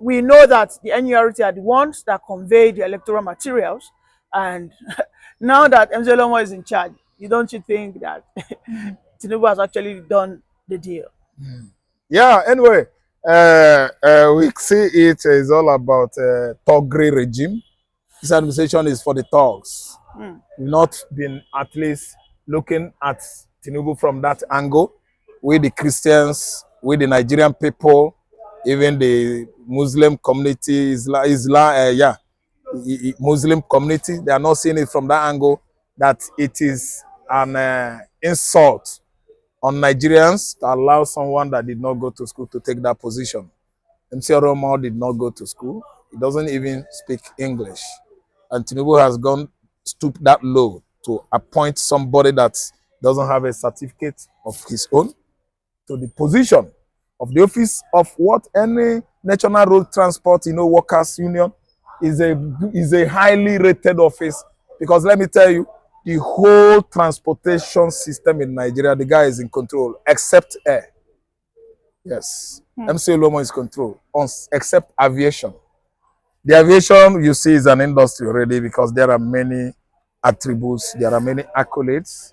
we know that the NURT are the ones that convey the electoral materials, and now that Oluomo is in charge, don't you think that Tinubu has actually done the deal? Yeah, anyway, we see it is all about Togri regime. This administration is for the thugs. We've not been at least looking at Tinubu from that angle. We the Christians, we the Nigerian people, even the Muslim community, Muslim community, they are not seeing it from that angle, that it is an insult on Nigerians to allow someone that did not go to school to take that position. MC Oluomo did not go to school. He doesn't even speak English. And Tinubu has gone stoop that low to appoint somebody that doesn't have a certificate of his own to the position of the office of what any National Road Transport, Workers Union is a highly rated office. Because let me tell you, the whole transportation system in Nigeria, the guy is in control, except air. Yes. MC Oluomo is control, except aviation. The aviation, you see, is an industry already because there are many attributes, there are many accolades,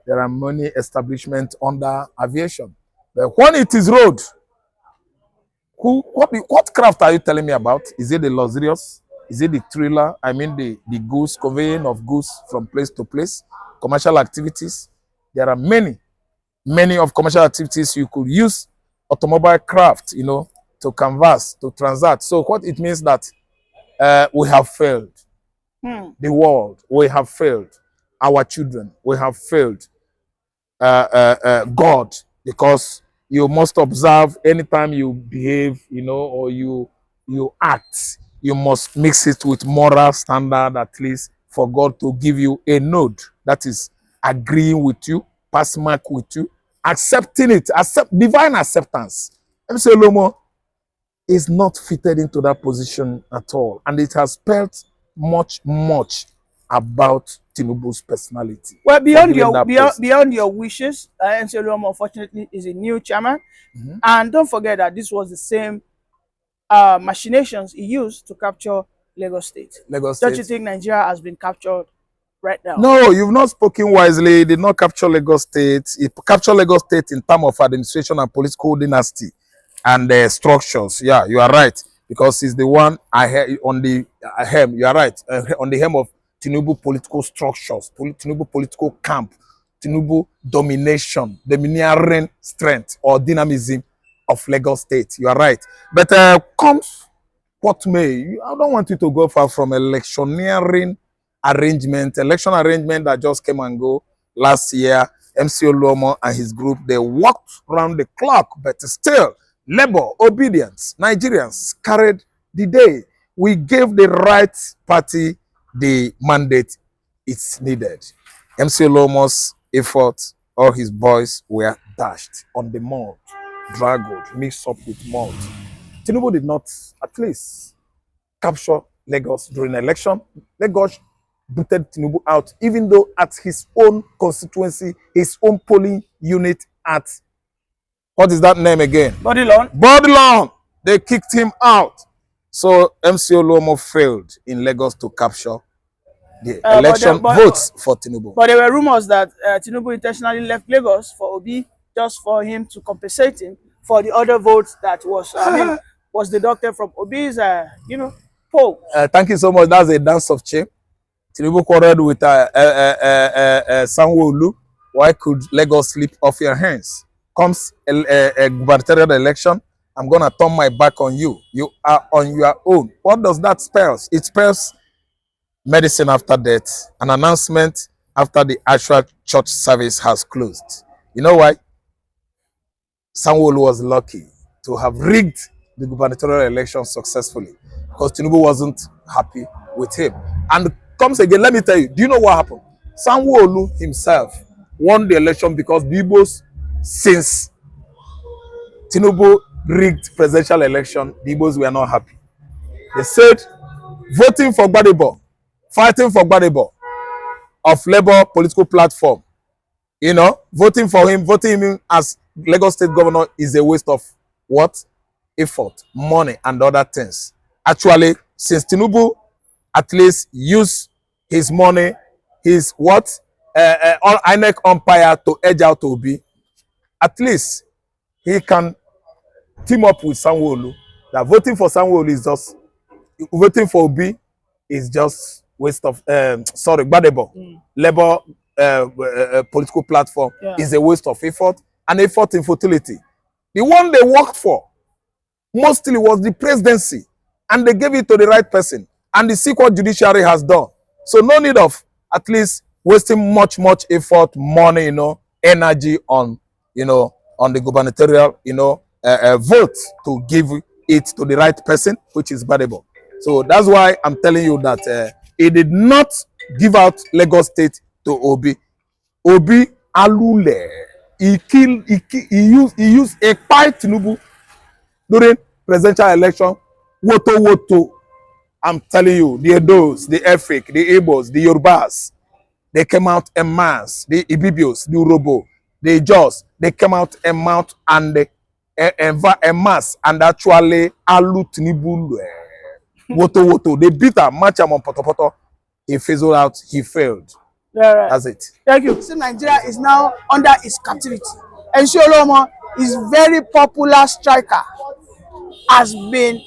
there are many establishments under aviation. But when it is road, what craft are you telling me about? Is it the luxurious? Is it the trailer? I mean the goods, conveying of goods from place to place, commercial activities. There are many of commercial activities you could use automobile craft, to canvas, to transact. So what it means that we have failed. The world, we have failed. Our children, we have failed. God, because you must observe anytime you behave, or you act, you must mix it with moral standard, at least for God to give you a node that is agreeing with you, pass mark with you, accepting it, divine acceptance. MC Oluomo is not fitted into that position at all, and it has spelled much about Tinubu's personality. Well, beyond your wishes, MC Oluomo unfortunately is a new chairman, and don't forget that this was the same machinations he used to capture Lagos State. Don't you think Nigeria has been captured right now? No, you've not spoken wisely. He did not capture Lagos State. He captured Lagos State in terms of administration and political dynasty and structures. Yeah, you are right, because he's the one on the hem. You are right, on the hem of Tinubu political structures, Tinubu political camp, Tinubu domination, domineering strength or dynamism of Lagos State. You are right. But comes what may, I don't want you to go far from election arrangement that just came and go last year. MC Oluomo and his group, they worked around the clock, but still, labor, obedience, Nigerians carried the day. We gave the right party the mandate it's needed. MC Oluomo's efforts, all his boys were dashed on the mud, dragged, mixed up with mud. Tinubu did not, at least, capture Lagos during election. Lagos booted Tinubu out, even though at his own constituency, his own polling unit at, what is that name again? Bodilon. They kicked him out. So MC Oluomo failed in Lagos to capture the election votes for Tinubu. But there were rumors that Tinubu intentionally left Lagos for Obi just for him to compensate him for the other votes that was deducted from Obi's, poll. Thank you so much. That's a dance of shame. Tinubu quarreled with Sanwo-Olu. Why could Lagos slip off your hands? Comes a gubernatorial election, I'm going to turn my back on you. You are on your own. What does that spell? It spells medicine after death, an announcement after the actual church service has closed. You know why? Sanwo-Olu was lucky to have rigged the gubernatorial election successfully because Tinubu wasn't happy with him. And comes again, let me tell you, do you know what happened? Sanwo-Olu himself won the election because the Igbos, since Tinubu rigged presidential election, the Igbos were not happy. They said voting for Gbadebo, fighting for Gbadebo of Labour political platform, voting for him, voting him as Lagos State governor is a waste of what? effort, money, and other things. Actually, since Tinubu at least use his money, his what, Inec umpire to edge out Obi, at least he can team up with Sanwo-Olu. That voting for Sanwo-Olu is just, voting for Obi is just waste of, Gbadebo, Labour political platform is a waste of effort and effort in futility. The one they worked for mostly was the presidency, and they gave it to the right person, and the secret judiciary has done. So no need of at least wasting much effort, money, energy on, on the gubernatorial, vote to give it to the right person, which is Gbadebo. So that's why I'm telling you that he did not give out Lagos State to Obi. Obi alule. He used a fight Tinubu during presidential election. Woto. I'm telling you, the Edos, the Efik, the Igbos, the Yorubas, they came out en masse. The Ibibios, the Urobo, the Jos, they came out en masse en masse and actually alu Tinubu. Woto. They beat a match on Potopoto. He fizzled out. He failed. Yeah, right. That's it. Thank you. See, Nigeria is now under its captivity. And Oluomo is very popular striker, has been,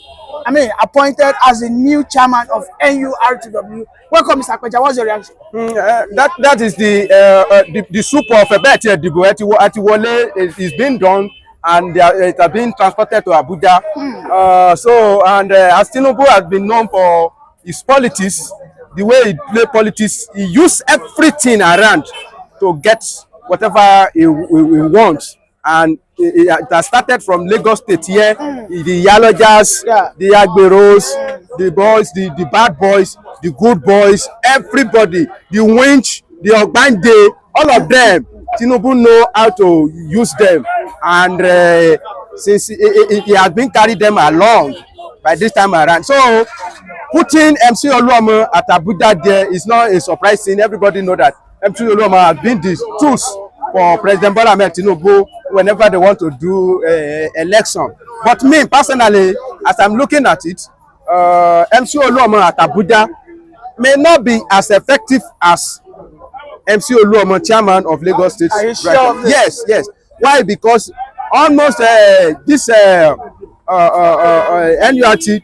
appointed as the new chairman of Nurtw. Welcome, Mr. Kweja. What's your reaction? That is the soup of a better Dibu Atiwole is being done, and it has been transported to Abuja. As Tinubu has been known for his politics, the way he play politics, he use everything around to get whatever he wants. And it has started from Lagos State here, the Yalojas, the Agberos, the boys, the bad boys, the good boys, everybody, the winch, the Ogbande, all of them, Tinubu know how to use them. And since he has been carrying them along by this time around. So putting MC Oluomo at Abuja there is not a surprise thing. Everybody know that MC Oluomo has been the tools for President Bola Ahmed Tinubu whenever they want to do election. But me personally, as I'm looking at it, MC Oluomo at Abuja may not be as effective as MC Oluomo, chairman of Lagos State. Are you sure of this? Yes. Why? Because almost this Nurtw,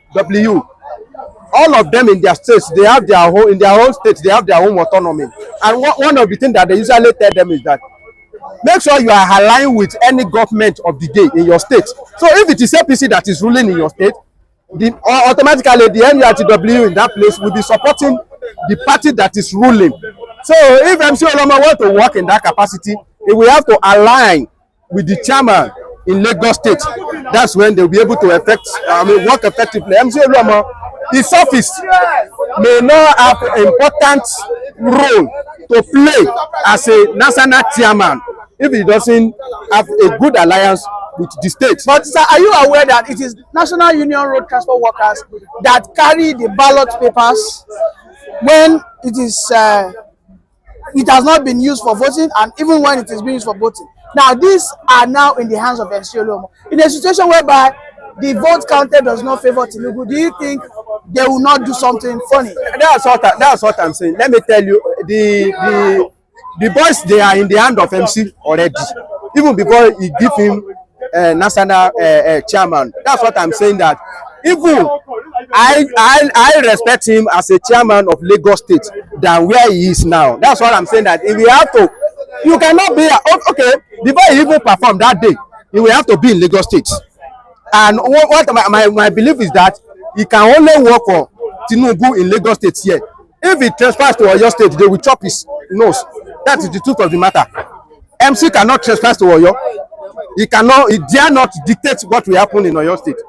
all of them in their states, they have their own, in their own states, they have their own autonomy. And one of the things that they usually tell them is that make sure you are aligned with any government of the day in your state. So if it is APC that is ruling in your state, automatically the Nurtw in that place will be supporting the party that is ruling. So if MC Oluomo want to work in that capacity, he will have to align with the chairman in Lagos State. That's when they will be able to work effectively. MC Oluomo, his office may not have an important role to play as a national chairman if he doesn't have a good alliance with the state. But sir, are you aware that it is National Union Road Transport Workers that carry the ballot papers when it is it has not been used for voting, and even when it is being used for voting? Now these are now in the hands of MC Oluomo. In a situation whereby the vote counted does not favor Tinubu, do you think they will not do something funny? That's what I'm saying. Let me tell you, the boys, they are in the hand of MC already, even before he give him national chairman. That's what I'm saying, that even I respect him as a chairman of Lagos State than where he is now. That's what I'm saying, that if we have to, you cannot be okay before he even perform that day, he will have to be in Lagos State. And what my belief is that he can only work for Tinubu in Lagos State here. If he transfers to Oyo State, they will chop his nose. That is the truth of the matter. MC cannot trespass to Oyo. He dare not dictate what will happen in Oyo State.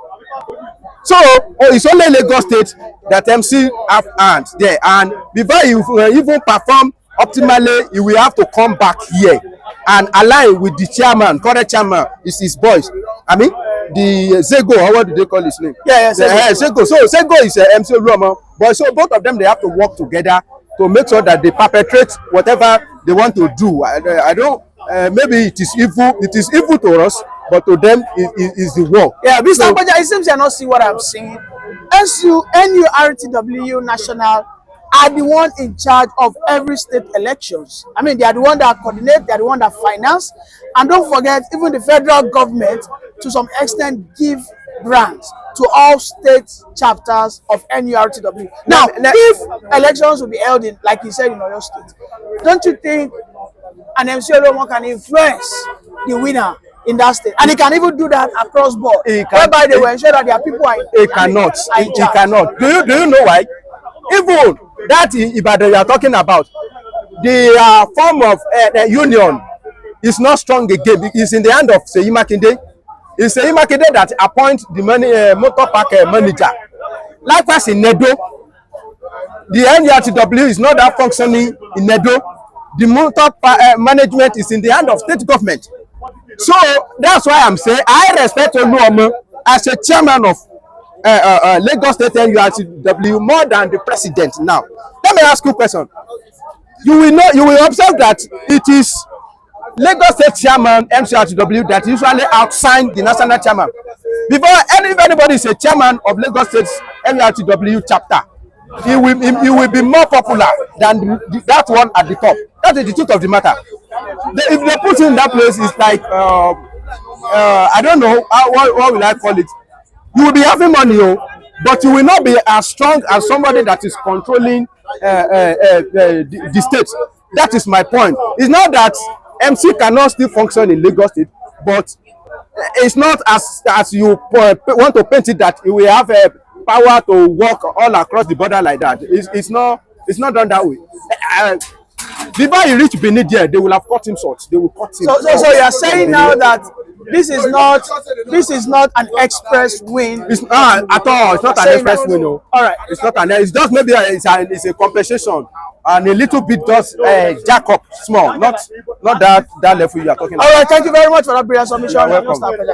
So it's only Lagos State that MC have hands there. And before he even perform optimally, he will have to come back here and align with the chairman. Current chairman is his boys. I mean, the Zego, or what do they call his name? Zego. So Zego is MC Oluomo. But so both of them, they have to work together to make sure that they perpetrate whatever they want to do. I don't. Maybe it is evil. It is evil to us, but to them is the war. Yeah, Mr. Baja, it seems you're not seeing what I'm saying. NURTW National are the one in charge of every state elections. I mean, they are the one that coordinate, they are the one that finance, and don't forget, even the federal government, to some extent, give grants to all state chapters of NURTW. Now, if elections will be held in, like you said, in Oyo State, don't you think an MC Oluomo can influence the winner in that state, and he can even do that across board, whereby they will ensure that their people are he cannot. Do you know why? Even that Ibadan you are talking about, the form of union is not strong again. It's in the hand of Seyi Makinde. It's Seyi Makinde that appoints the motor park manager. Likewise in Edo, the NURTW is not that functioning in Edo. The motor management is in the hand of state government. So that's why I'm saying I respect Oluomo as a chairman of Lagos State NURTW more than the president now. Let me ask you a question. You will observe that it is Lagos State chairman NURTW that usually outshine the national chairman. Before if anybody is a chairman of Lagos State NURTW chapter, he will be more popular than that one at the top. That is the truth of the matter. If they put you in that place, it's like I don't know what will I call it. You will be having money, but you will not be as strong as somebody that is controlling the state. That is my point. It's not that MC cannot still function in Lagos State, but it's not as you want to paint it that he will have a power to walk all across the border like that. It's not done that way. Before he reach Benin there, they will have cut him short. They will cut him. So you are saying now that this is not an express win. It's at all. It's not an express win. No. All right. It's not it's just maybe it's a compensation and a little bit just jack up small. Not that level you are talking about. All right. Thank you very much for that brilliant submission. You're welcome.